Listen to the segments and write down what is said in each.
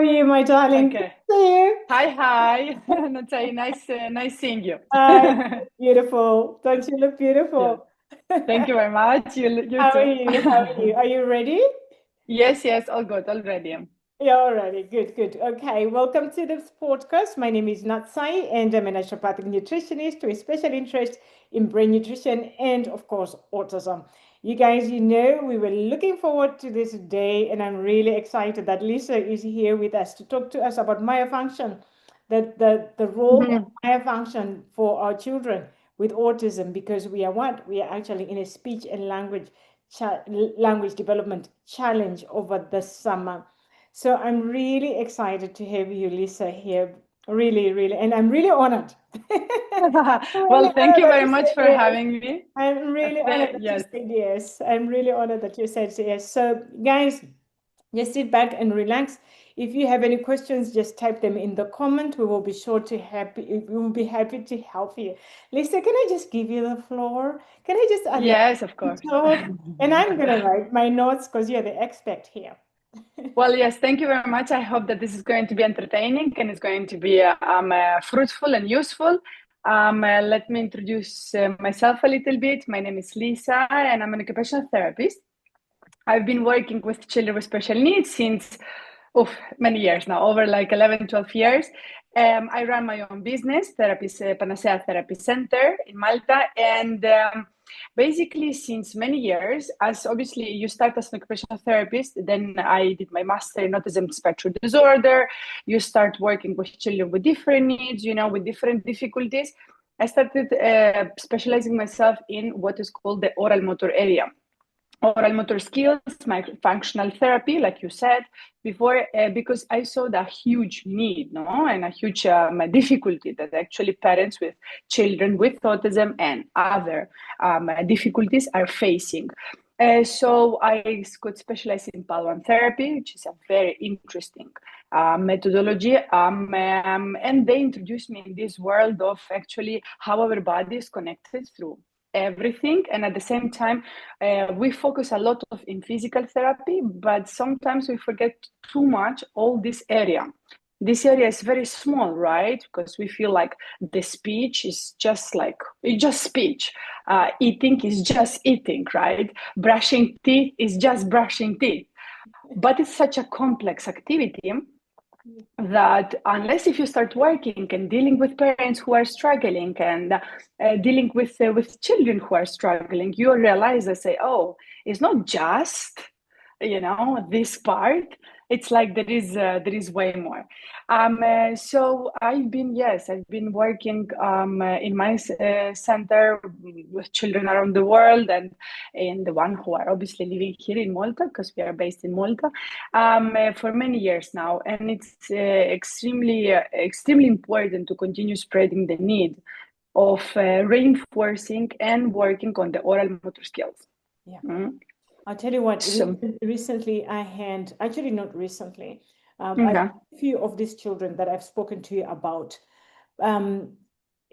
are you, my darling? Good Okay. to see you. Hi. Natalie, nice seeing you. Hi, beautiful. Don't you look Yeah. beautiful? Thank you very much. You How are too. you? How are you? Are you ready? Yes, all good already. Yeah, already. Good, good. Okay, welcome to this podcast. My name is Natsai, and I'm a naturopathic nutritionist with special interest in brain nutrition and, of course, autism. You guys, we were looking forward to this day, and I'm really excited that Lisa is here with us to talk to us about myofunction, the role of Mhm. myofunction for our children with autism, because we are what? We are actually in a speech and language development challenge over the summer. So I'm really excited to have you, Lisa, here. Really, really, and I'm really honored. Really Well, thank honored you that very you much said for yes. having me. I'm really honored that you Yes. said yes. I'm really honored that you said yes. So, guys, just sit back and relax. If you have any questions, just type them in the comment. We will be sure to happy. We will be happy to help you. Lisa, can I just give you the floor? Can I just allow Yes, of you course. to talk? And I'm gonna write my notes because you're the expert here. Well, yes, thank you very much. I hope that this is going to be entertaining and it's going to be fruitful and useful. Let me introduce myself a little bit. My name is Lisa, and I'm an occupational therapist. I've been working with children with special needs since many years now, over like 11, 12 years. I run my own business, Therapist Panacea Therapy Center in Malta. And basically, since many years, as obviously you start as an occupational therapist, then I did my master in autism spectrum disorder. You start working with children with different needs, with different difficulties. I started specializing myself in what is called the oral motor area, oral motor skills, functional therapy, like you said before, because I saw the huge need, no, and a huge difficulty that actually parents with children with autism and other difficulties are facing. So I could specialize in Palo therapy, which is a very interesting methodology. And they introduced me in this world of actually how our body is connected through everything, and at the same time we focus a lot of in physical therapy, but sometimes we forget too much all this area is very small, right? Because we feel like the speech is just like it's just speech, eating is just eating, right? Brushing teeth is just brushing teeth, but it's such a complex activity that unless if you start working and dealing with parents who are struggling and dealing with children who are struggling, you realize and say, oh, it's not just this part. It's like there is way more. So I've been working in my center with children around the world, and in the one who are obviously living here in Malta, because we are based in Malta, for many years now, and it's extremely important to continue spreading the need of reinforcing and working on the oral motor skills. Yeah. Mm. I'll tell you what, So, recently I had, actually not recently, I okay. a few of these children that I've spoken to you about. Um,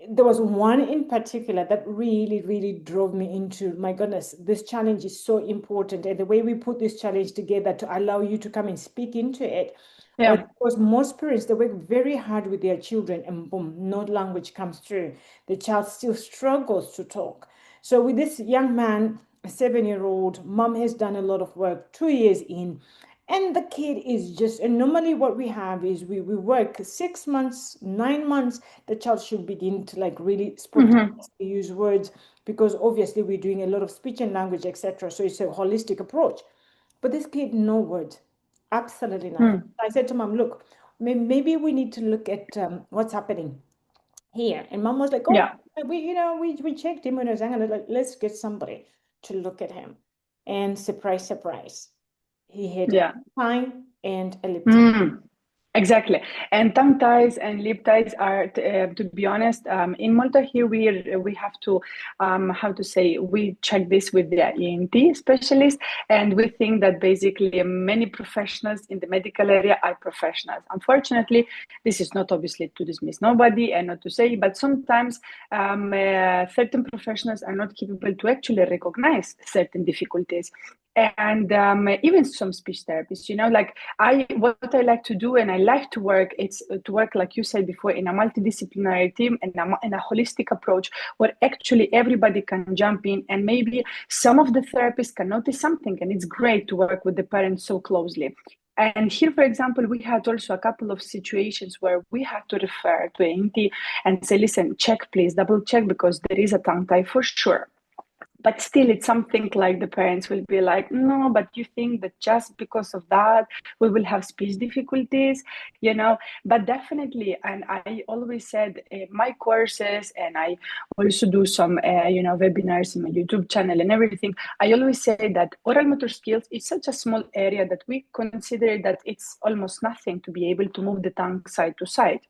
there was one in particular that really, really drove me into, my goodness, this challenge is so important. And the way we put this challenge together to allow you to come and speak into it was Yeah. because most parents, they work very hard with their children and boom, no language comes through. The child still struggles to talk. So with this young man, a 7-year-old, mom has done a lot of work, 2 years in, and the kid is just, and normally what we have is we work 6 months, 9 months, the child should begin to like really Hmm. spontaneously use words, because obviously we're doing a lot of speech and language, etc. So it's a holistic approach. But this kid, no words, absolutely nothing. Mm. I said to mom, look, maybe we need to look at what's happening here. And mom was like, oh, Yeah. we checked him when I was young, and like, let's get somebody to look at him. And surprise, surprise, he had Yeah. time and a lip tie. Mm. Exactly. And tongue ties and lip ties are, to be honest, in Malta here we have to, how to say, we check this with the ENT specialist, and we think that basically many professionals in the medical area are professionals. Unfortunately, this is not obviously to dismiss nobody and not to say, but sometimes certain professionals are not capable to actually recognize certain difficulties. and even some speech therapists, like what I like to do, and I like to work, it's to work, like you said before, in a multidisciplinary team and in a holistic approach where actually everybody can jump in, and maybe some of the therapists can notice something, and it's great to work with the parents so closely. And here, for example, we had also a couple of situations where we had to refer to ANT and say, listen, check, please, double check, because there is a tongue tie for sure. But still, it's something like the parents will be like, no, but you think that just because of that, we will have speech difficulties, But definitely, and I always said my courses, and I also do some, webinars in my YouTube channel and everything. I always say that oral motor skills is such a small area that we consider that it's almost nothing to be able to move the tongue side to side.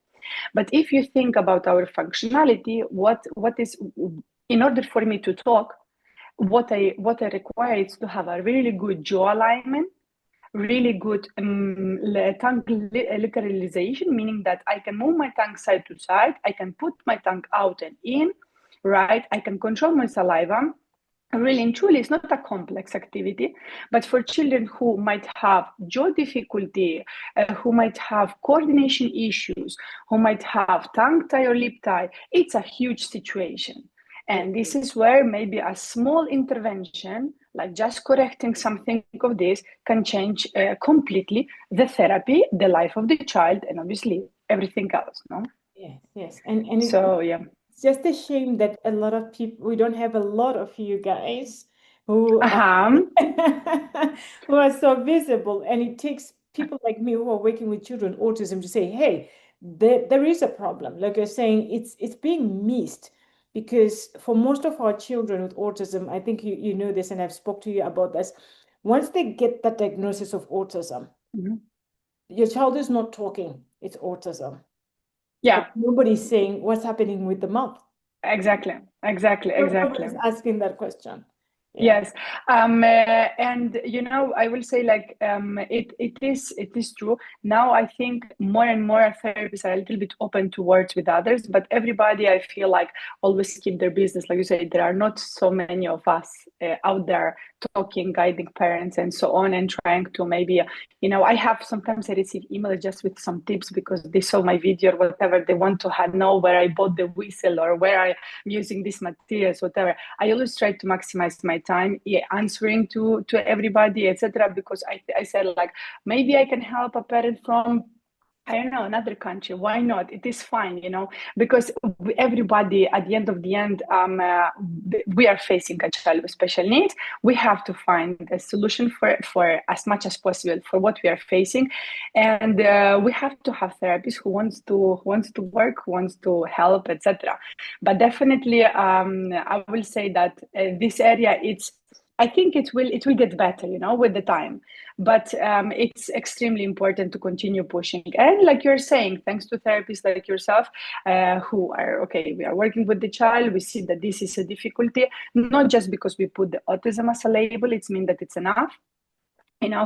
But if you think about our functionality, what is, in order for me to talk, what I require is to have a really good jaw alignment, really good tongue literalization, meaning that I can move my tongue side to side, I can put my tongue out and in, right? I can control my saliva. Really and truly, it's not a complex activity, but for children who might have jaw difficulty, who might have coordination issues, who might have tongue tie or lip tie, it's a huge situation. And this is where maybe a small intervention, like just correcting something of this, can change completely the therapy, the life of the child, and obviously everything else, no? Yes, yes. And So, yeah. it's just a shame that a lot of people, we don't have a lot of you guys who are, Uh-huh. who are so visible. And it takes people like me who are working with children with autism to say, hey, there is a problem. Like you're saying, it's being missed. Because for most of our children with autism, I think you know this, and I've spoke to you about this. Once they get that diagnosis of autism, Mhm. your child is not talking, it's autism. But Yeah. nobody's saying what's happening with the mouth. Exactly, exactly, exactly. Nobody's asking that question. Yeah. Yes, and I will say like it is true. Now I think more and more therapists are a little bit open to words with others, but everybody I feel like always keep their business. Like you say, there are not so many of us out there talking, guiding parents, and so on, and trying to maybe I have sometimes I receive emails just with some tips because they saw my video or whatever. They want to know where I bought the whistle or where I'm using these materials, whatever. I always try to maximize my time answering to everybody, etc. Because I said like maybe I can help a parent from I don't know, another country. Why not? It is fine, because everybody at the end, we are facing a child with special needs. We have to find a solution for as much as possible for what we are facing, and we have to have therapists who wants to work, who wants to help, etc. But definitely, I will say that this area, I think it will get better, with the time. But it's extremely important to continue pushing. And like you're saying, thanks to therapists like yourself, who are okay, we are working with the child. We see that this is a difficulty, not just because we put the autism as a label. It's mean that it's enough.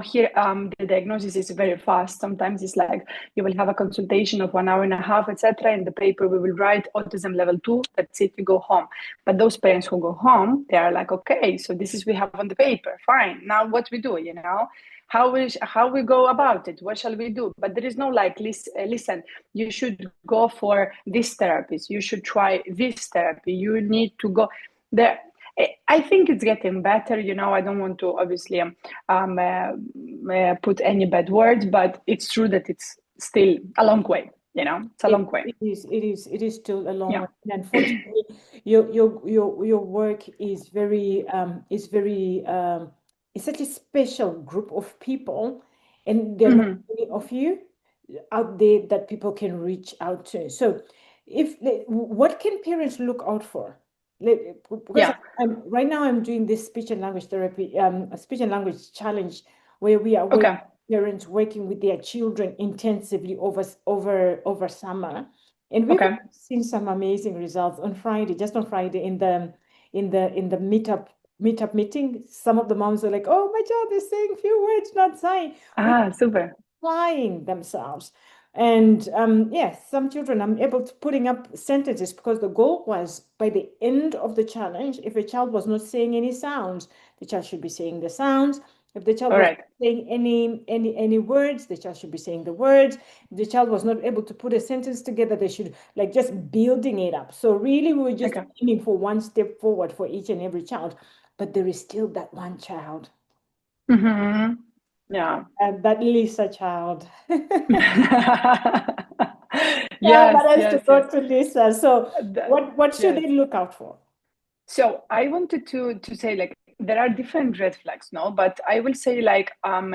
Here the diagnosis is very fast. Sometimes it's like you will have a consultation of 1 hour and a half, etc. In the paper we will write autism level 2. That's it, you go home. But those parents who go home, they are like, okay, so this is we have on the paper, fine, now what we do, how we go about it, what shall we do? But there is no like, listen, you should go for this therapist, you should try this therapy, you need to go there. I think it's getting better. I don't want to obviously put any bad words, but it's true that it's still a long way. It's a long way. It is still a long Yeah. way. And unfortunately, your work is very it's such a special group of people, and there are not Hmm. many of you out there that people can reach out to. So, what can parents look out for? Because Yeah. right now I'm doing this speech and language therapy, a speech and language challenge where we are with Okay. parents working with their children intensively over summer, and we've Okay. seen some amazing results on Friday. Just on Friday in the meetup meeting, some of the moms are like, "Oh, my child is saying few words, not saying." We Ah, super. applying themselves. And yes, some children I'm able to putting up sentences because the goal was by the end of the challenge, if a child was not saying any sounds, the child should be saying the sounds. If the child All was right. saying any words, the child should be saying the words. If the child was not able to put a sentence together, they should like just building it up. So really, we were just Okay. aiming for one step forward for each and every child, but there is still that one child, Mm-hmm. Yeah. that Lisa child. Yeah, Yes, that has to yes, yes. go to Lisa. So That, what should yes. they look out for? So I wanted to say like there are different red flags, no? But I will say like um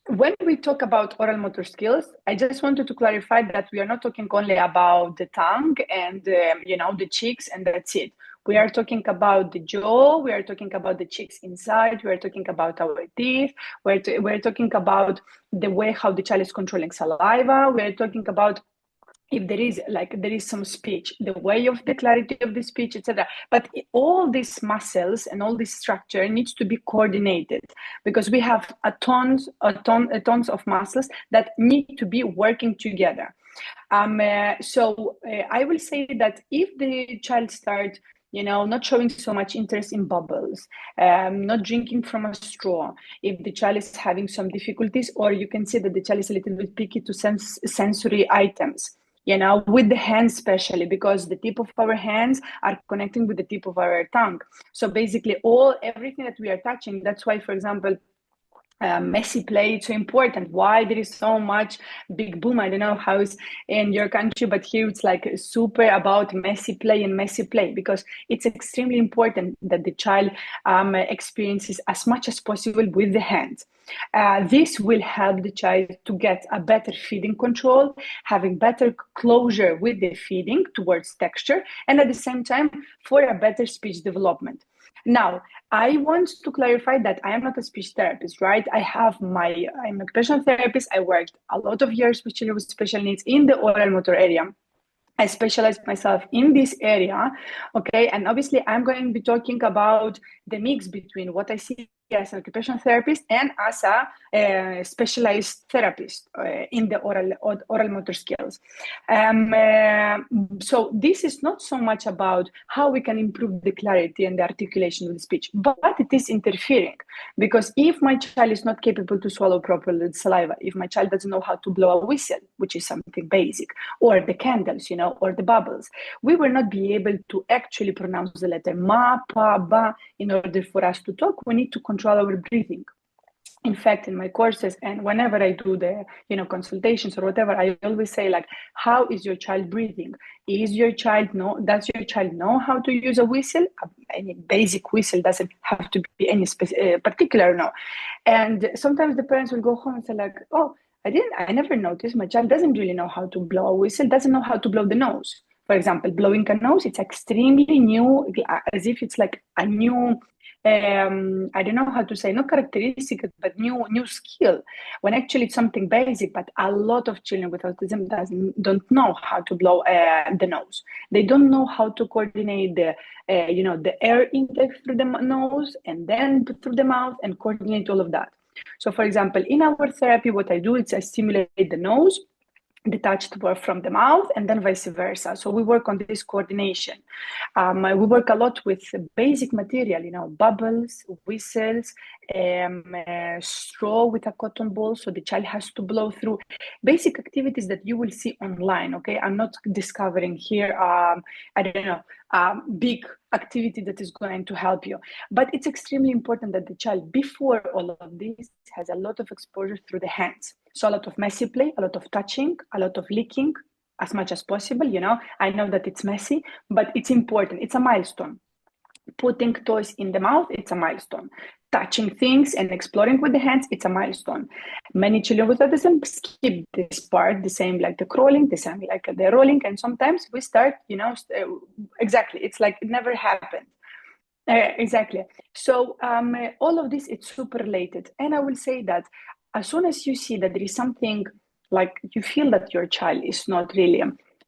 when we talk about oral motor skills, I just wanted to clarify that we are not talking only about the tongue and the cheeks and that's it. We are talking about the jaw. We are talking about the cheeks inside. We are talking about our teeth. We're talking about the way how the child is controlling saliva. We are talking about if there is some speech, the way of the clarity of the speech, etc. But all these muscles and all this structure needs to be coordinated because we have a tons of muscles that need to be working together. I will say that if the child starts not showing so much interest in bubbles, not drinking from a straw, if the child is having some difficulties, or you can see that the child is a little bit picky to sensory items, with the hands especially, because the tip of our hands are connecting with the tip of our tongue. So basically everything that we are touching, that's why, for example, messy play it's so important. Why there is so much big boom? I don't know how it's in your country, but here it's like super about messy play and messy play, because it's extremely important that the child experiences as much as possible with the hands. This will help the child to get a better feeding control, having better closure with the feeding towards texture, and at the same time for a better speech development. Now, I want to clarify that I am not a speech therapist, right? I'm a occupational therapist. I worked a lot of years with children with special needs in the oral motor area. I specialize myself in this area, okay? And obviously, I'm going to be talking about the mix between what I see as an occupational therapist and as a specialized therapist in the oral motor skills. So this is not so much about how we can improve the clarity and the articulation of the speech, but it is interfering, because if my child is not capable to swallow properly the saliva, if my child doesn't know how to blow a whistle, which is something basic, or the candles, or the bubbles, we will not be able to actually pronounce the letter ma, pa, ba. In order for us to talk, we need to control our breathing. In fact, in my courses and whenever I do the consultations or whatever, I always say, like, how is your child breathing? Does your child know how to use a whistle? Any basic whistle, doesn't have to be any particular, no. And sometimes the parents will go home and say, like, oh, I never noticed my child doesn't really know how to blow a whistle, doesn't know how to blow the nose. For example, blowing a nose, it's extremely new, as if it's like a new, I don't know how to say, not characteristic, but new skill, when actually it's something basic. But a lot of children with autism don't know how to blow the nose. They don't know how to coordinate the air intake through the nose and then through the mouth, and coordinate all of that. So, for example, in our therapy, what I do is I stimulate the nose, detached from the mouth, and then vice versa. So we work on this coordination. We work a lot with basic material, bubbles, whistles, straw with a cotton ball. So the child has to blow through basic activities that you will see online. Okay, I'm not discovering here, I don't know, big activity that is going to help you. But it's extremely important that the child, before all of this, has a lot of exposure through the hands. So a lot of messy play, a lot of touching, a lot of licking, as much as possible. I know that it's messy, but it's important. It's a milestone. Putting toys in the mouth, it's a milestone. Touching things and exploring with the hands, it's a milestone. Many children with autism skip this part, the same like the crawling, the same like the rolling, and sometimes we start, exactly, it's like it never happened. Exactly. So all of this, it's super related. And I will say that as soon as you see that there is something, like you feel that your child is not really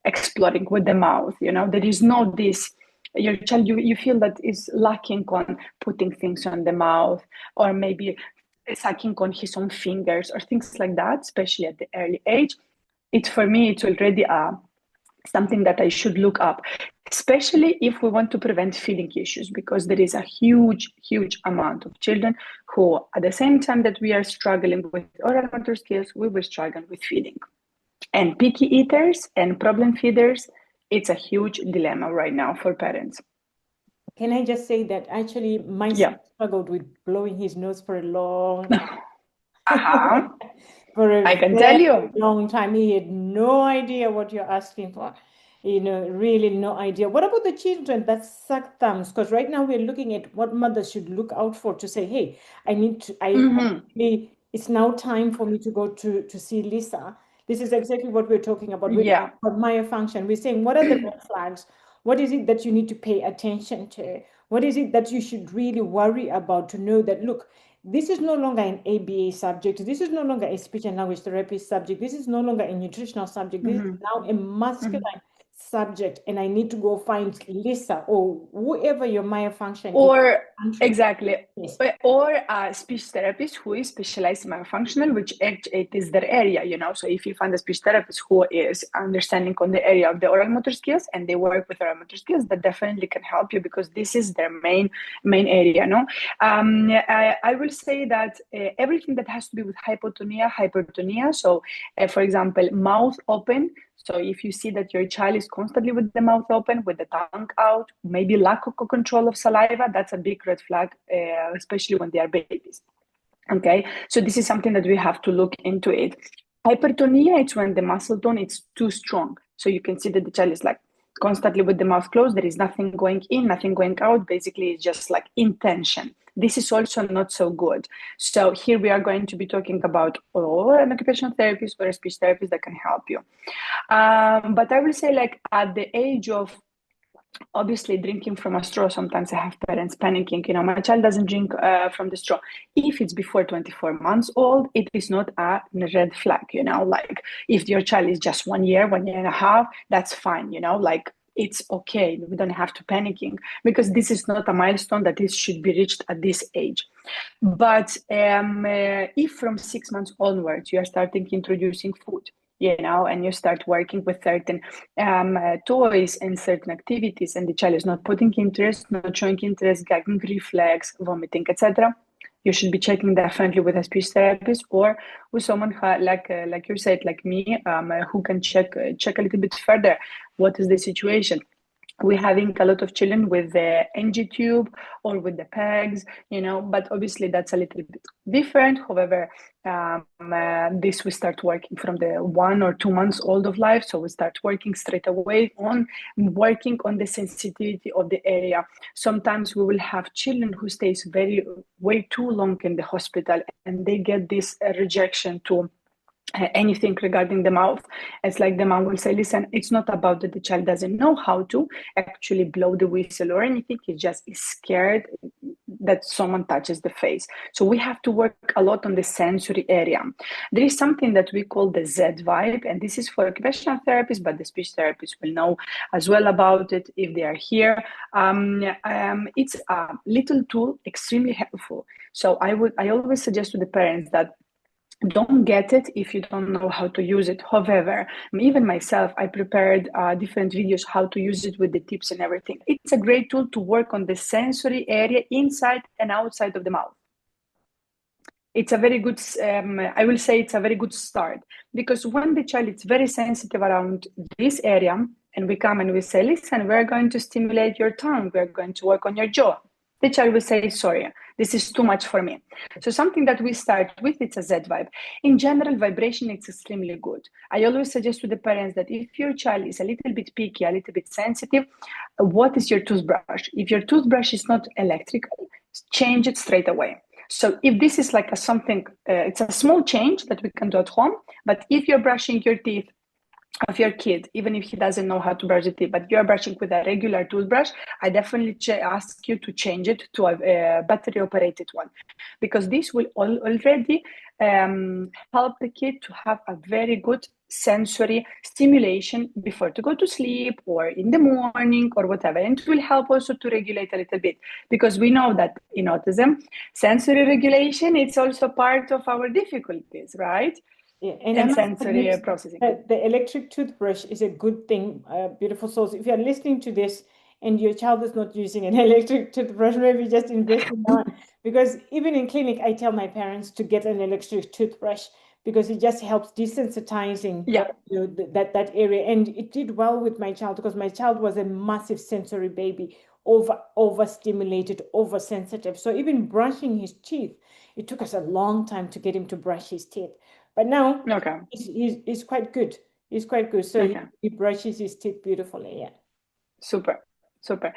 exploring with the mouth, there is no this, your child, you feel that is lacking on putting things on the mouth, or maybe sucking on his own fingers or things like that, especially at the early age, for me, it's already something that I should look up, especially if we want to prevent feeding issues, because there is a huge, huge amount of children who, at the same time that we are struggling with oral motor skills, we will struggle with feeding. And picky eaters and problem feeders, it's a huge dilemma right now for parents. Can I just say that actually my son struggled with blowing his nose for a long time. Uh-huh. For a I can tell very you. long time. He had no idea what you're asking for. Really no idea. What about the children that suck thumbs? Because right now we're looking at what mothers should look out for to say, hey, it's now time for me to go to see Lisa. This is exactly what we're talking about. We're Yeah. talking about myofunction. We're saying, what are the red flags? What is it that you need to pay attention to? What is it that you should really worry about to know that, look, this is no longer an ABA subject. This is no longer a speech and language therapy subject. This is no longer a nutritional subject. This is now a masculine subject. And I need to go find Lisa or whoever your myofunction Or is. exactly. Yes. Or a speech therapist who is specialized in myofunctional, which it is their area, So if you find a speech therapist who is understanding on the area of the oral motor skills and they work with oral motor skills, that definitely can help you, because this is their main area, I will say that everything that has to be with hypertonia. So, for example, mouth open. So if you see that your child is constantly with the mouth open, with the tongue out, maybe lack of control of saliva, that's a big red flag, especially when they are babies. Okay, so this is something that we have to look into it. Hypertonia, it's when the muscle tone is too strong. So you can see that the child is like constantly with the mouth closed. There is nothing going in, nothing going out. Basically, it's just like intention. This is also not so good. So here we are going to be talking about an occupational therapist or a speech therapist that can help you. But I will say, like, at the age of obviously drinking from a straw, sometimes I have parents panicking, my child doesn't drink from the straw. If it's before 24 months old, it is not a red flag, like if your child is just 1 year, 1 year and a half, that's fine, like it's okay. We don't have to panicking, because this is not a milestone that it should be reached at this age. But if from 6 months onwards, you are starting introducing food, and you start working with certain toys and certain activities, and the child is not putting interest, not showing interest, gagging reflex, vomiting, etc., you should be checking definitely with a speech therapist or with someone like you said, like me, who can check a little bit further. What is the situation? We're having a lot of children with the NG tube or with the pegs, but obviously that's a little bit different. However, this we start working from the 1 or 2 months old of life. So we start working straight away on working on the sensitivity of the area. Sometimes we will have children who stays way too long in the hospital, and they get this rejection to anything regarding the mouth. It's like the mom will say, listen, it's not about that the child doesn't know how to actually blow the whistle or anything. He just is scared that someone touches the face. So we have to work a lot on the sensory area. There is something that we call the Z vibe, and this is for occupational therapists, but the speech therapists will know as well about it if they are here. It's a little tool, extremely helpful. So I always suggest to the parents that don't get it if you don't know how to use it. However, even myself, I prepared different videos how to use it with the tips and everything. It's a great tool to work on the sensory area inside and outside of the mouth. It's a very good, I will say it's a very good start, because when the child is very sensitive around this area, and we come and we say, listen, we're going to stimulate your tongue, we're going to work on your jaw, the child will say, sorry, this is too much for me. So something that we start with, it's a Z vibe. In general, vibration is extremely good. I always suggest to the parents that if your child is a little bit picky, a little bit sensitive, what is your toothbrush? If your toothbrush is not electrical, change it straight away. So if this is like it's a small change that we can do at home, but if you're brushing your teeth of your kid, even if he doesn't know how to brush the teeth, but you're brushing with a regular toothbrush, I definitely ask you to change it to a battery operated one, because this will already help the kid to have a very good sensory stimulation before to go to sleep or in the morning or whatever. And it will help also to regulate a little bit, because we know that in autism, sensory regulation, it's also part of our difficulties, right? Yeah, and I And must sensory admit processing. that the electric toothbrush is a good thing, beautiful souls. If you're listening to this and your child is not using an electric toothbrush, maybe just invest in one. Because even in clinic, I tell my parents to get an electric toothbrush because it just helps desensitizing Yeah. that area. And it did well with my child because my child was a massive sensory baby, overstimulated, oversensitive. So even brushing his teeth, it took us a long time to get him to brush his teeth. But now Okay. he's quite good. He's quite good. So Okay. he brushes his teeth beautifully. Yeah. Super. Super.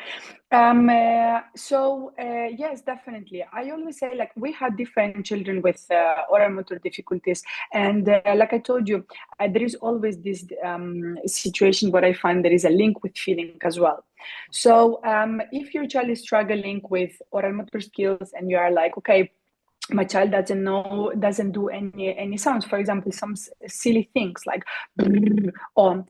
Yes, definitely. I always say, like, we had different children with oral motor difficulties, and like I told you, there is always this situation where I find there is a link with feeding as well. So if your child is struggling with oral motor skills, and you are like, okay, my child doesn't do any sounds, for example, some silly things like or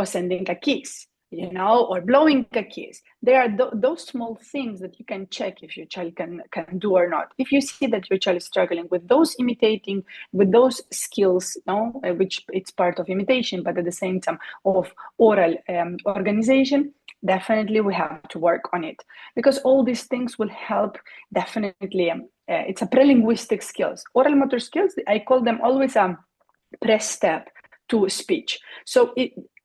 sending a kiss, Yeah. or blowing a kiss. There are those small things that you can check if your child can do or not. If you see that your child is struggling with those imitating, with those skills, which it's part of imitation, but at the same time of oral organization, definitely we have to work on it, because all these things will help. Definitely, it's a pre-linguistic skills. Oral motor skills, I call them always a press step to speech. So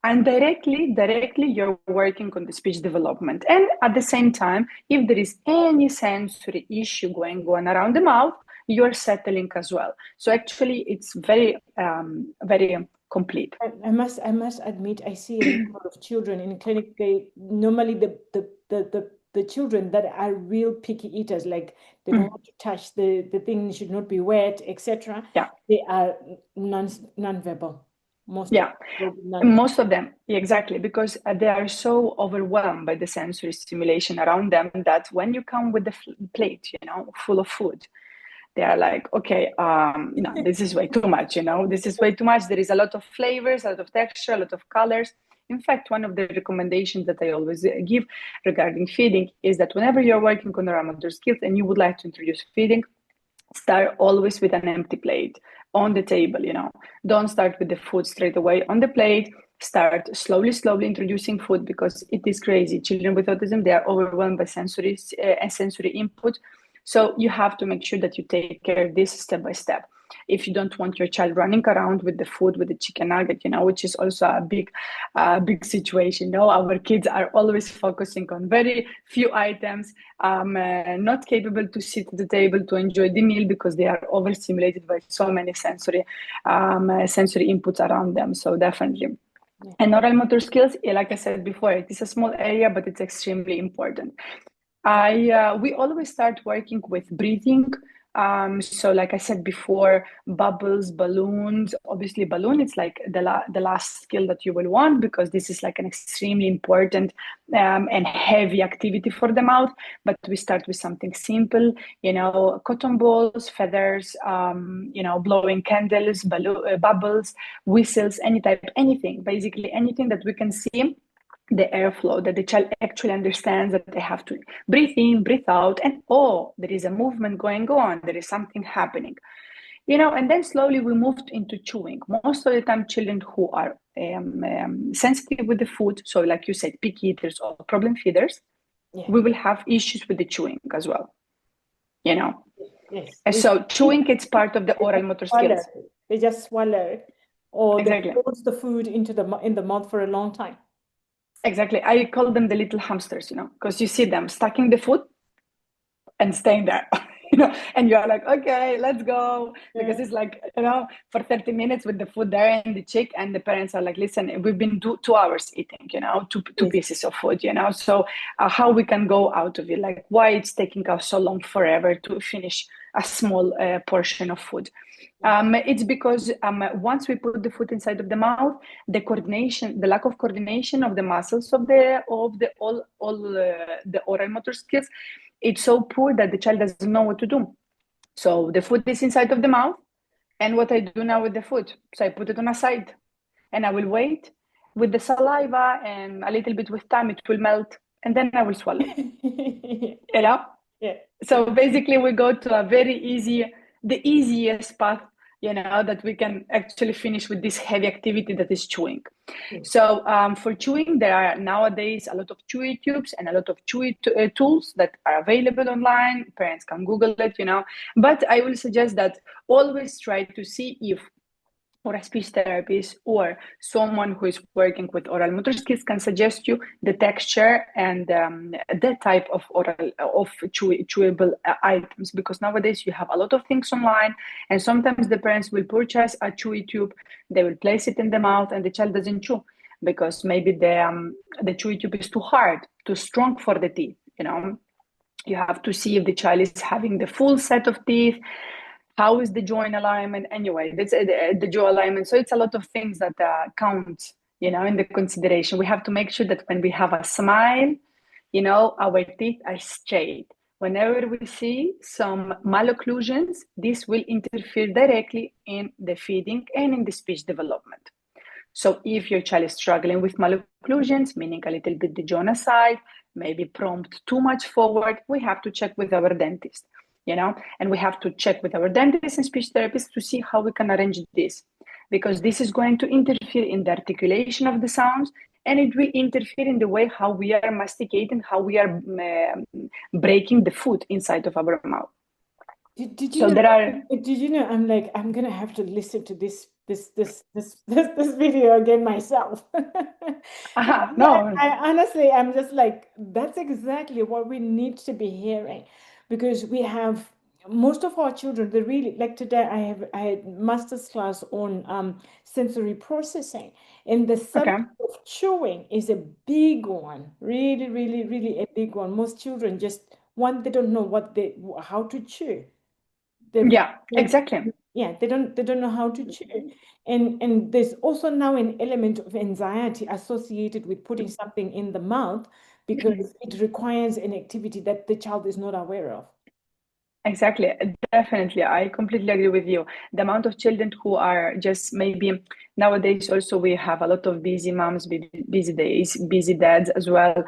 directly you're working on the speech development, and at the same time, if there is any sensory issue going on around the mouth, you're settling as well. So actually it's very complete. I must admit, I see a number of children in clinic. They normally the children that are real picky eaters, like they don't Mm. want to touch the thing should not be wet, etc. Yeah. They are non-verbal. Most of Yeah, them will be non-verbal. most of them, exactly, because they are so overwhelmed by the sensory stimulation around them that when you come with the plate, full of food, they are like, okay, this is way too much, this is way too much. There is a lot of flavors, a lot of texture, a lot of colors. In fact, one of the recommendations that I always give regarding feeding is that whenever you're working on oral motor skills and you would like to introduce feeding, start always with an empty plate on the table. Don't start with the food straight away on the plate. Start slowly introducing food, because it is crazy. Children with autism, they are overwhelmed by sensory input. So you have to make sure that you take care of this step by step. If you don't want your child running around with the food, with the chicken nugget, which is also a big situation. Our kids are always focusing on very few items, not capable to sit at the table to enjoy the meal, because they are overstimulated by so many sensory inputs around them. So definitely. Yeah. And oral motor skills, like I said before, it is a small area, but it's extremely important. We always start working with breathing. So like I said before, bubbles, balloons. Obviously, balloon, it's like the last skill that you will want, because this is like an extremely important and heavy activity for the mouth. But we start with something simple, cotton balls, feathers, blowing candles, bubbles, whistles, anything, basically anything that we can see the airflow, that the child actually understands that they have to breathe in, breathe out, and there is a movement going on, there is something happening. And then slowly we moved into chewing. Most of the time, children who are sensitive with the food, so like you said, picky eaters or problem feeders, Yeah. we will have issues with the chewing as well. Yes. And so chewing, it's part of the They oral just motor swallow. skills. They just swallow, or they Exactly. hold the food in the mouth for a long time. Exactly. I call them the little hamsters, because you see them stacking the food and staying there. And you're like, okay, let's go, because Yeah. it's like, for 30 minutes with the food there and the chick, and the parents are like, listen, we've been 2 hours eating, two Yes. pieces of food, so how we can go out of it, like why it's taking us so long forever to finish a small portion of food. It's because once we put the food inside of the mouth, the lack of coordination of the muscles of the oral motor skills, it's so poor that the child doesn't know what to do. So the food is inside of the mouth, and what I do now with the food, so I put it on a side, and I will wait with the saliva, and a little bit with time it will melt, and then I will swallow. You know. Yeah. So basically we go to the easiest path, that we can actually finish with this heavy activity that is chewing. So for chewing, there are nowadays a lot of chewy tubes and a lot of chewy tools that are available online. Parents can Google it, but I will suggest that always try to see if or a speech therapist or someone who is working with oral motor skills can suggest you the texture and the type of chewable items, because nowadays you have a lot of things online, and sometimes the parents will purchase a chewy tube, they will place it in the mouth, and the child doesn't chew because maybe the chewy tube is too hard, too strong for the teeth. You have to see if the child is having the full set of teeth. How is the joint alignment? Anyway, that's the jaw alignment. So it's a lot of things that count, in the consideration. We have to make sure that when we have a smile, our teeth are straight. Whenever we see some malocclusions, this will interfere directly in the feeding and in the speech development. So if your child is struggling with malocclusions, meaning a little bit the jaw on a side, maybe prompt too much forward, we have to check with our dentist, and we have to check with our dentist and speech therapist to see how we can arrange this, because this is going to interfere in the articulation of the sounds, and it will interfere in the way how we are masticating, how we are breaking the food inside of our mouth. Did you So know? there are. Did you know? I'm gonna have to listen to this video again myself. Yeah, No. I honestly, I'm just like, that's exactly what we need to be hearing, because we have most of our children. They really like today. I had master's class on sensory processing, and the Okay. subject of chewing is a big one. Really, really, really a big one. Most children just they don't know how to chew. They've Yeah, like exactly. yeah, they don't know how to chew. And there's also now an element of anxiety associated with putting something in the mouth because it requires an activity that the child is not aware of. Exactly, definitely. I completely agree with you. The amount of children who are just maybe nowadays also we have a lot of busy moms, busy days, busy dads as well,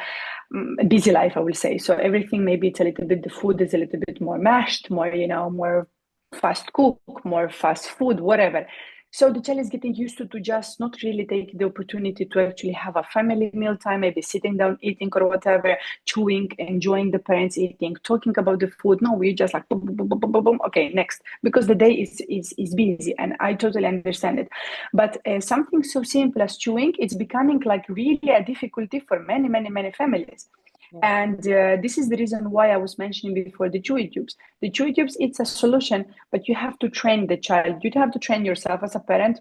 busy life, I will say. So everything maybe it's a little bit, the food is a little bit more mashed, more, more fast cook, more fast food, whatever. So the child is getting used to just not really take the opportunity to actually have a family meal time, maybe sitting down eating or whatever, chewing, enjoying the parents eating, talking about the food. No, we just like boom, boom, boom, boom, boom, boom. Okay, next, because the day is busy, and I totally understand it. But something so simple as chewing, it's becoming like really a difficulty for many, many, many families. Yeah. And this is the reason why I was mentioning before the chewy tubes. The chewy tubes, it's a solution, but you have to train the child. You have to train yourself as a parent,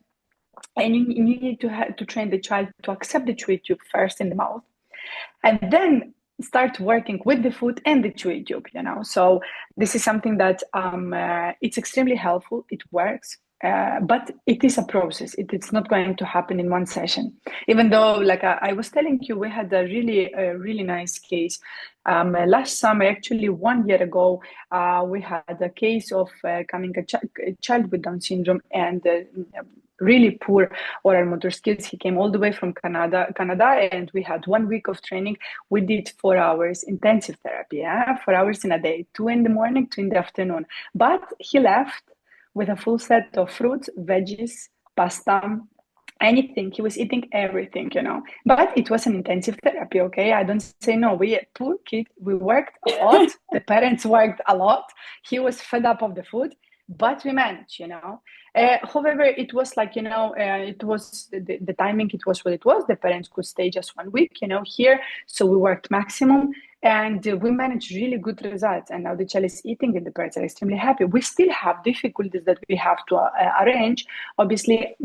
and you need to train the child to accept the chewy tube first in the mouth, and then start working with the food and the chewy tube. So this is something that it's extremely helpful. It works. But it is a process. It's not going to happen in one session. Even though, like I was telling you, we had a really nice case last summer. Actually, 1 year ago, we had a case of coming a child with Down syndrome and really poor oral motor skills. He came all the way from Canada, and we had 1 week of training. We did 4 hours intensive therapy, 4 hours in a day, 2 in the morning, 2 in the afternoon. But he left with a full set of fruits, veggies, pasta, anything. He was eating everything, But it was an intensive therapy, okay? I don't say no. We poor kid, we worked a lot. The parents worked a lot. He was fed up of the food, but we managed. However, it was like, it was the timing, it was what it was. The parents could stay just 1 week, here. So we worked maximum, and we managed really good results. And now the child is eating and the parents are extremely happy. We still have difficulties that we have to arrange. Obviously,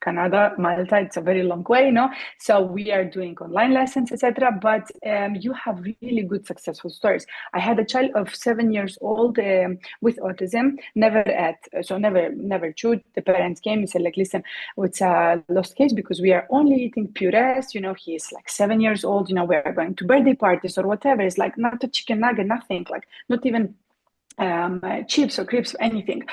Canada, Malta, it's a very long way, no? So we are doing online lessons, etc. But you have really good successful stories. I had a child of 7 years old with autism, never chewed. The parents came and said, like, listen, it's a lost case because we are only eating purees. He's like 7 years old. We are going to birthday parties or whatever. It's like not a chicken nugget, nothing, like not even chips or crisps, anything.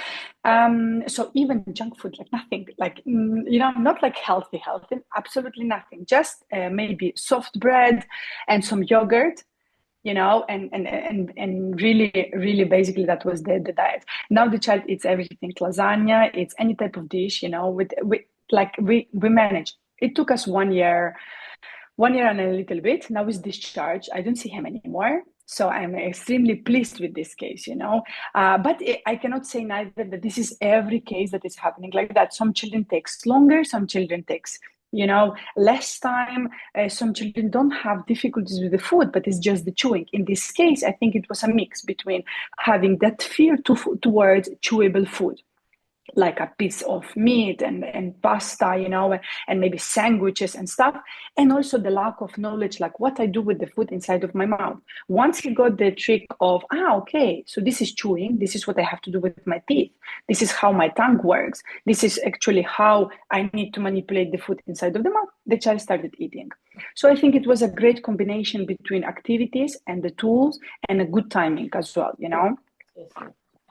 So even junk food, like nothing, like, not like healthy, absolutely nothing. Just maybe soft bread and some yogurt, and really, really basically that was the diet. Now the child eats everything, lasagna, it's any type of dish, we manage. It took us 1 year and a little bit. Now he's discharged. I don't see him anymore. So I'm extremely pleased with this case, but I cannot say neither that this is every case that is happening like that. Some children takes longer, some children takes, less time. Some children don't have difficulties with the food, but it's just the chewing. In this case, I think it was a mix between having that fear towards chewable food, like a piece of meat and pasta, and maybe sandwiches and stuff. And also the lack of knowledge, like what I do with the food inside of my mouth. Once he got the trick of, okay, so this is chewing, this is what I have to do with my teeth. This is how my tongue works. This is actually how I need to manipulate the food inside of the mouth. The child started eating. So I think it was a great combination between activities and the tools and a good timing as well, Yes.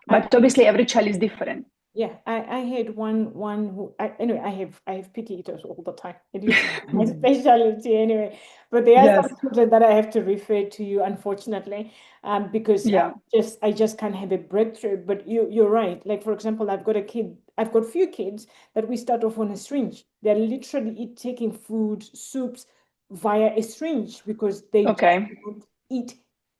But obviously every child is different. Yeah, I had one who anyway, I have picky eaters all the time. It is my specialty anyway. But there are Yes. some children that I have to refer to you, unfortunately, because Yeah. I just can't have a breakthrough. But you're right. Like, for example, I've got few kids that we start off on a syringe. They're literally taking food, soups via a syringe because they just Okay. don't eat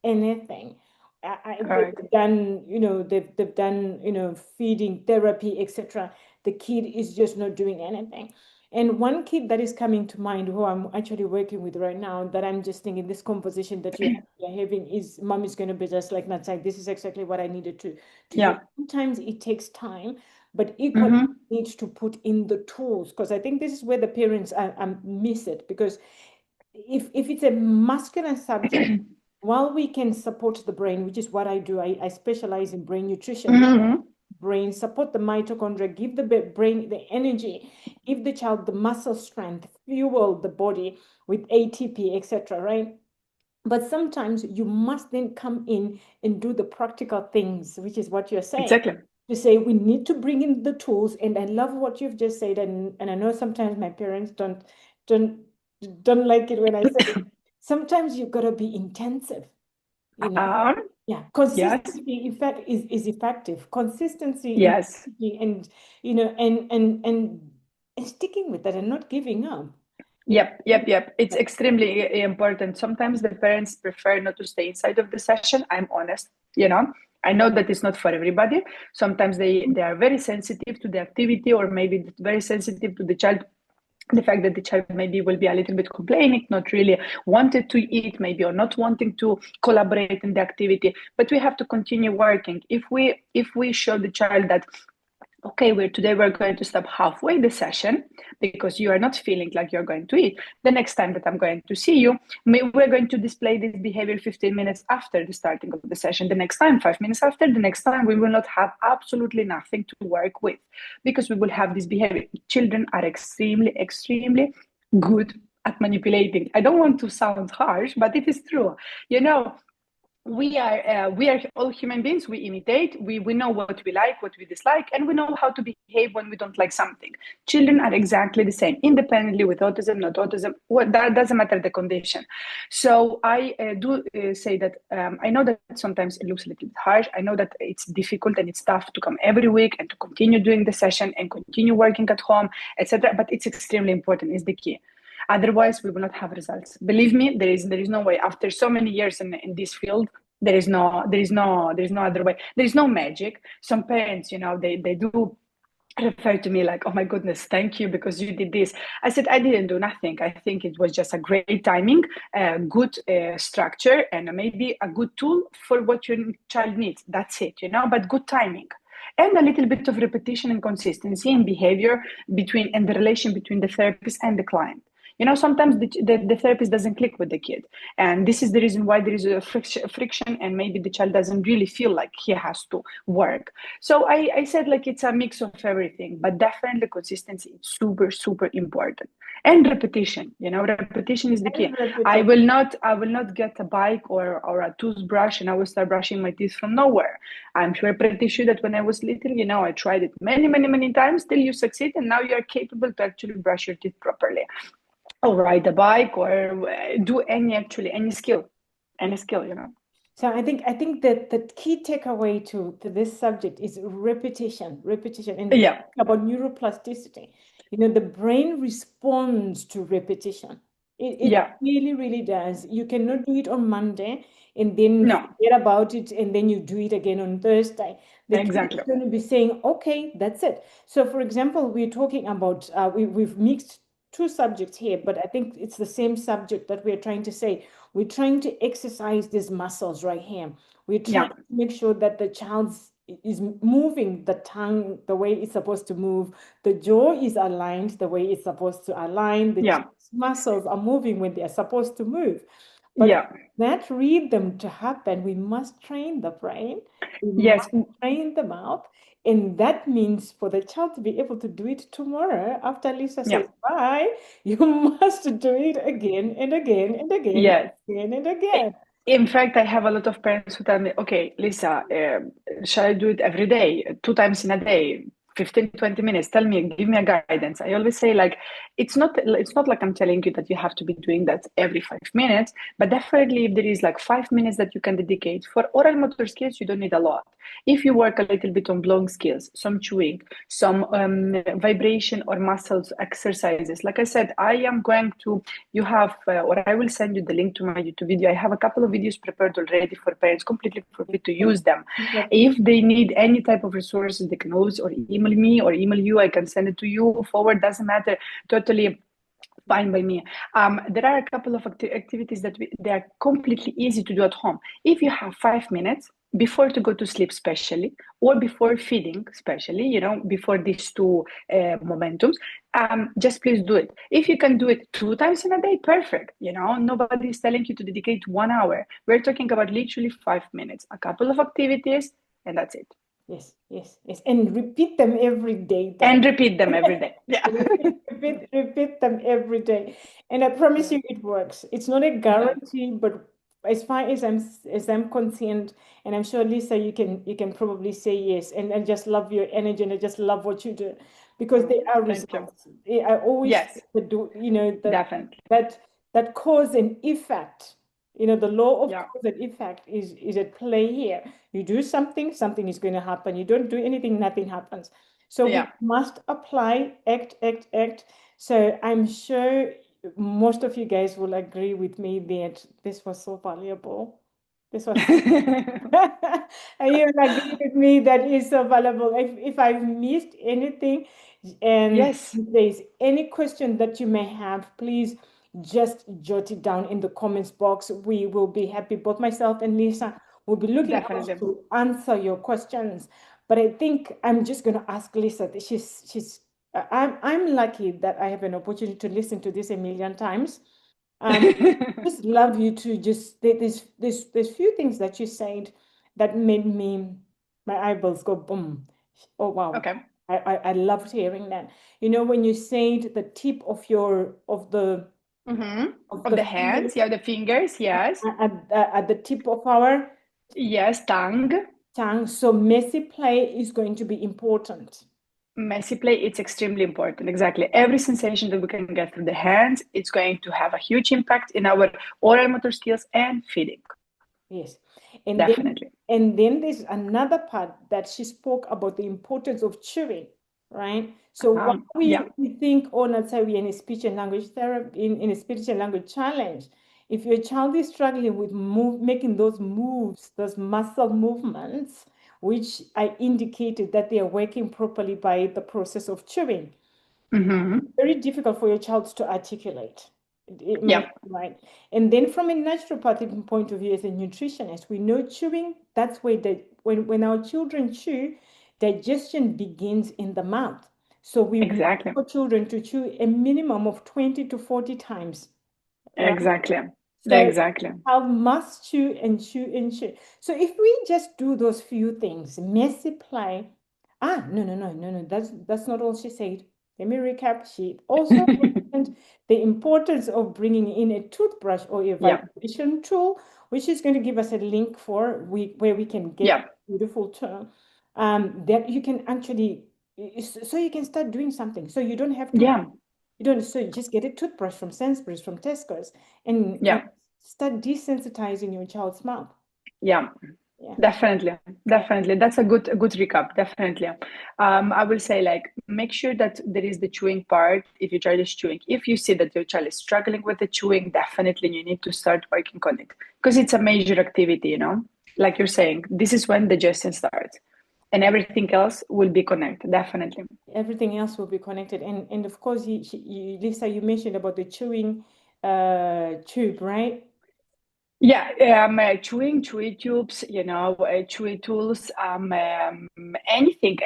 anything. Correct. They've done, they've done, feeding therapy, etc. The kid is just not doing anything. And one kid that is coming to mind, who I'm actually working with right now, that I'm just thinking this conversation that you're having is, mom is going to be just like, not like, this is exactly what I needed to hear. Yeah. Sometimes it takes time, but equally Mm-hmm. needs to put in the tools, because I think this is where the parents miss it. Because if it's a masculine subject, while we can support the brain, which is what I do, I specialize in brain nutrition. Mm-hmm. Brain, support the mitochondria, give the brain the energy, give the child the muscle strength, fuel the body with ATP, etc. Right? But sometimes you must then come in and do the practical things, which is what you're saying. Exactly. To say we need to bring in the tools, and I love what you've just said, and I know sometimes my parents don't don't like it when I say it. Sometimes you've got to be intensive, you know. Yeah, Yes. consistency, in fact, is effective. Consistency in Yes. teaching, and and sticking with that and not giving up. Yep. It's extremely important. Sometimes the parents prefer not to stay inside of the session. I'm honest, I know that it's not for everybody. Sometimes they are very sensitive to the activity, or maybe very sensitive to the child, the fact that the child maybe will be a little bit complaining, not really wanted to eat, maybe, or not wanting to collaborate in the activity. But we have to continue working. If we show the child that, okay, we're going to stop halfway the session because you are not feeling like you're going to eat. The next time that I'm going to see you, we're going to display this behavior 15 minutes after the starting of the session. The next time, 5 minutes after. The next time, we will not have absolutely nothing to work with because we will have this behavior. Children are extremely, extremely good at manipulating. I don't want to sound harsh, but it is true. We are all human beings. We imitate. We know what we like, what we dislike, and we know how to behave when we don't like something. Children are exactly the same, independently, with autism, not autism. That doesn't matter the condition. So I do say that I know that sometimes it looks a little bit harsh. I know that it's difficult and it's tough to come every week and to continue doing the session and continue working at home, etc. But it's extremely important. It's the key. Otherwise, we will not have results. Believe me, there is no way. After so many years in this field, there is no other way. There is no magic. Some parents, they do refer to me like, oh my goodness, thank you because you did this. I said, I didn't do nothing. I think it was just a great timing, good structure, and maybe a good tool for what your child needs. That's it, but good timing. and a little bit of repetition and consistency in behavior between and the relation between the therapist and the client. Sometimes the therapist doesn't click with the kid, and this is the reason why there is a friction, and maybe the child doesn't really feel like he has to work. So I said, like, it's a mix of everything, but definitely consistency is super, super important, and repetition. Repetition is the key. I will not get a bike or a toothbrush and I will start brushing my teeth from nowhere. I'm pretty sure that when I was little, I tried it many, many, many times till you succeed, and now you're capable to actually brush your teeth properly, or ride a bike, or do any skill, So I think that the key takeaway to this subject is repetition, repetition, and Yeah, about neuroplasticity. The brain responds to repetition. It yeah, really, really does. You cannot do it on Monday and then no, forget about it and then you do it again on Thursday. The kid exactly. is going to be saying, okay, that's it. So, for example, we're talking about, we've mixed two subjects here, but I think it's the same subject that we're trying to say. We're trying to exercise these muscles right here. We're trying Yeah, to make sure that the child is moving the tongue the way it's supposed to move. The jaw is aligned the way it's supposed to align. The yeah, chest muscles are moving when they're supposed to move. But yeah, that rhythm to happen, we must train the brain, we yes, must train the mouth. And that means for the child to be able to do it tomorrow after Lisa yeah, says bye, you must do it again and again and again yes. and again and again. In fact, I have a lot of parents who tell me, okay, Lisa, shall I do it every day, 2 times in a day, 15, 20 minutes? Tell me, give me a guidance. I always say, like, it's not like I'm telling you that you have to be doing that every 5 minutes, but definitely if there is like 5 minutes that you can dedicate for oral motor skills, you don't need a lot. If you work a little bit on blowing skills, some chewing, some vibration or muscles exercises, like I said, you have, or I will send you the link to my YouTube video. I have a couple of videos prepared already for parents, completely for free to use them. Exactly. If they need any type of resources, they can always or email me or email you. I can send it to you, forward, doesn't matter. Totally fine by me. There are a couple of activities that they are completely easy to do at home. If you have 5 minutes before to go to sleep, especially, or before feeding, especially, before these two momentums, just please do it. If you can do it 2 times in a day, perfect. Nobody is telling you to dedicate 1 hour. We're talking about literally 5 minutes, a couple of activities, and that's it. Yes, yes, yes. And repeat them every day, though. And repeat them every day. Yeah. Repeat them every day. And I promise you it works. It's not a Yeah. guarantee, but as far as I'm concerned, and I'm sure Lisa, you can probably say yes. And I just love your energy and I just love what you do because they are Thank you. results. I always Yes, say that definitely. that cause and effect. The law of Yeah. cause and effect is at play here. You do something, something is going to happen. You don't do anything, nothing happens. So we Yeah. must apply, act, act, act. So I'm sure most of you guys will agree with me that this was so valuable. This was so and you will agree with me that is so valuable. If I've missed anything and Yes, if there's any question that you may have, please just jot it down in the comments box. We will be happy, both myself and Lisa will be looking out definitely. to answer your questions. But I think I'm just going to ask Lisa. I'm lucky that I have an opportunity to listen to this a million times. Just love you to just there's few things that you said that made me my eyeballs go boom. Oh wow. Okay. I loved hearing that. When you said the tip Mm-hmm. of Of the the finger hands, yeah, the fingers, yes. at the tip of our Yes, tongue. tongue. So messy play is going to be important. Messy play, it's extremely important. Exactly. Every sensation that we can get through the hands, it's going to have a huge impact in our oral motor skills and feeding. Yes. And then Definitely. and then there's another part that she spoke about the importance of chewing, right? So while Yeah. we think, oh, let's say we're in a speech and language therapy, in a speech and language challenge, if your child is struggling with making those moves, those muscle movements, which I indicated that they are working properly by the process of chewing, Mm-hmm. very difficult for your child to articulate. It might Yeah. be right. And then from a naturopathic point of view, as a nutritionist, we know chewing, that's where when our children chew, digestion begins in the mouth. So we want Exactly. for children to chew a minimum of 20 to 40 times, right? Exactly. So Exactly. I must chew and chew and chew. So if we just do those few things, messy play. No. That's not all she said. Let me recap. She also mentioned the importance of bringing in a toothbrush or a Yeah. vibration tool, which is going to give us a link for where we can get Yeah. beautiful tool that you can actually, so you can start doing something. So you don't have to Yeah. you don't, so you just get a toothbrush from Sainsbury's, from Tesco's, and Yeah. start desensitizing your child's mouth. Yeah. Yeah, Definitely, yeah, definitely. That's a good recap. Definitely. I will say like make sure that there is the chewing part if your child is chewing. If you see that your child is struggling with the chewing, definitely you need to start working on it because it's a major activity, you know. Like you're saying, this is when digestion starts, and everything else will be connected. Definitely. everything else will be connected. And of course, Lisa, you mentioned about the chewing tube, right? Yeah, chewy tubes, you know, chewy tools, anything.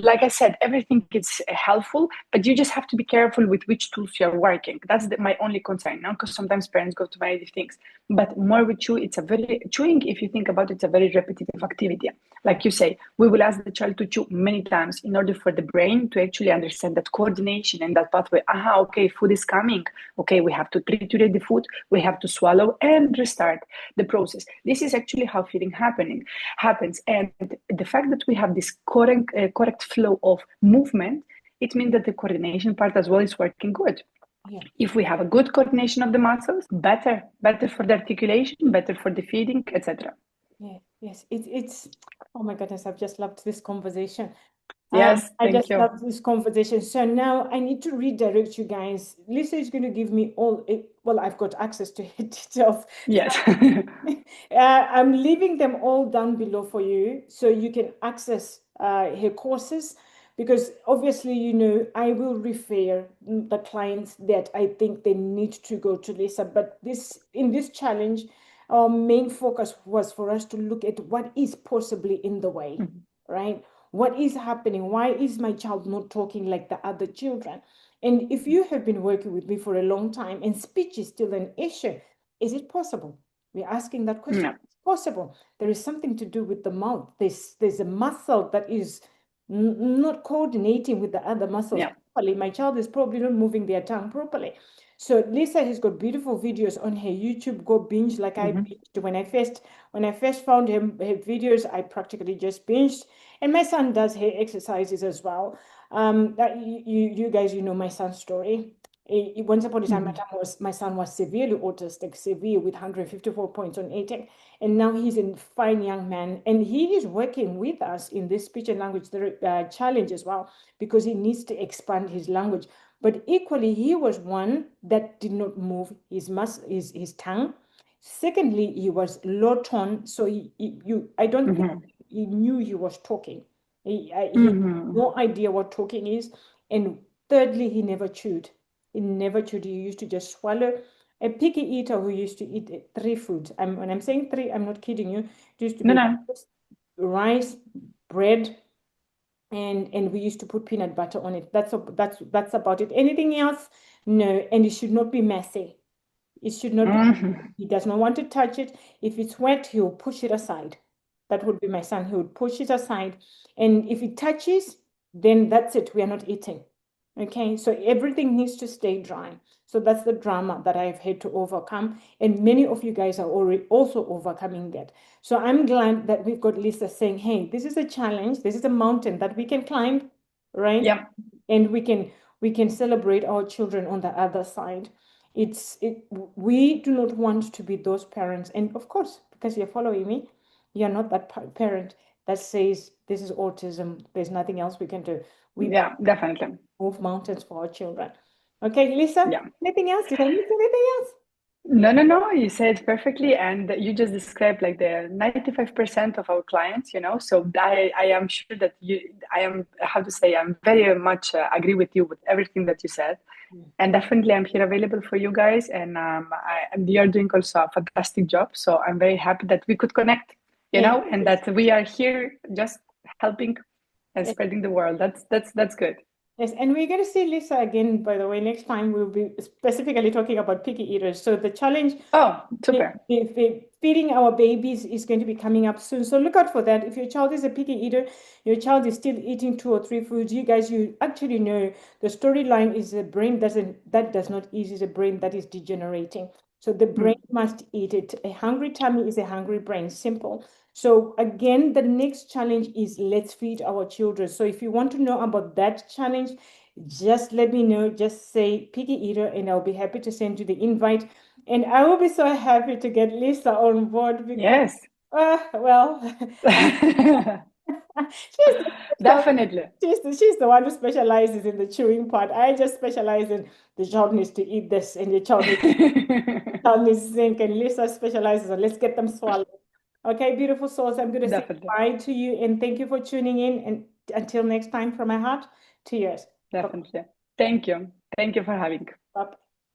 Like I said, everything is helpful, but you just have to be careful with which tools you're working. That's my only concern now, because sometimes parents go to many things. But more with chew, it's a very chewing. If you think about it, it's a very repetitive activity. Yeah, Like you say, we will ask the child to chew many times in order for the brain to actually understand that coordination and that pathway. Aha, okay, food is coming. Okay, we have to triturate the food, we have to swallow and restart the process. This is actually how feeding happens. And the fact that we have this correct flow of movement, it means that the coordination part as well is working good. yeah, If we have a good coordination of the muscles, better for the articulation, better for the feeding, etc. yeah, yes. It's, oh my goodness, I've just loved this conversation. Yes, I thank just you. love this conversation. So now I need to redirect you guys. Lisa is going to give me all it. Well, I've got access to her details. Yes. I'm leaving them all down below for you so you can access her courses because obviously, I will refer the clients that I think they need to go to Lisa. But in this challenge, our main focus was for us to look at what is possibly in the way, right? What is happening? Why is my child not talking like the other children? And if you have been working with me for a long time and speech is still an issue, is it possible? We're asking that question. Yeah, It's possible. There is something to do with the mouth. There's a muscle that is not coordinating with the other muscles yeah. properly. My child is probably not moving their tongue properly. So Lisa has got beautiful videos on her YouTube. Go binge like I Hmm. binged when I first found her videos. I practically just binged, and my son does hair exercises as well. That you guys, my son's story. Once upon a time, Hmm. my son was severely autistic, severe with 154 points on 18, and now he's a fine young man, and he is working with us in this speech and language challenge as well because he needs to expand his language. But equally, he was one that did not move his tongue. Secondly, he was low tone, so I don't think Hmm. he knew he was talking. He had Hmm. no idea what talking is. And thirdly, he never chewed. He never chewed. He used to just swallow. A picky eater who used to eat three foods. When I'm saying three, I'm not kidding you. It used to No, be no. rice, bread, and we used to put peanut butter on it. That's about it. Anything else? No. And it should not be messy. It should not be, Hmm. he does not want to touch it. If it's wet, he will push it aside. That would be my son. He would push it aside. And if it touches, then that's it. We are not eating. Okay, so everything needs to stay dry. So that's the drama that I've had to overcome. And many of you guys are already also overcoming that. So I'm glad that we've got Lisa saying, hey, this is a challenge. This is a mountain that we can climb, right? Yeah, And we can celebrate our children on the other side. We do not want to be those parents. And of course, because you're following me, you're not that parent that says this is autism, there's nothing else we can do. We yeah, definitely. move mountains for our children. Okay, Lisa, Yeah. anything else? Did I miss anything else? No, no, no. You said perfectly, and you just described like the 95% of our clients, you know. So I am sure that I am, how to say, I'm very much agree with you with everything that you said. And definitely, I'm here available for you guys. And and you are doing also a fantastic job. So I'm very happy that we could connect, you Yes, know, and yes. that we are here just helping and Yes, spreading the word. That's good. yes, and we're going to see Lisa again, by the way. Next time we'll be specifically talking about picky eaters. So the challenge Oh, super. feeding our babies is going to be coming up soon. So look out for that. If your child is a picky eater, your child is still eating 2 or 3 foods, you guys, you actually know the storyline is the brain that does not eat, is a brain that is degenerating. So the brain must eat it. A hungry tummy is a hungry brain. Simple. So again, the next challenge is let's feed our children. So if you want to know about that challenge, just let me know. Just say picky eater, and I'll be happy to send you the invite. And I will be so happy to get Lisa on board because, Yes. well, she's the special, Definitely. she's the one who specializes in the chewing part. I just specialize in the child needs to eat this and the child needs to think, and Lisa specializes on let's get them swallowed. Okay, beautiful souls. I'm going to say Definitely. bye to you and thank you for tuning in. And until next time, from my heart to yours. Bye Definitely. Thank you. Thank you for having. bye.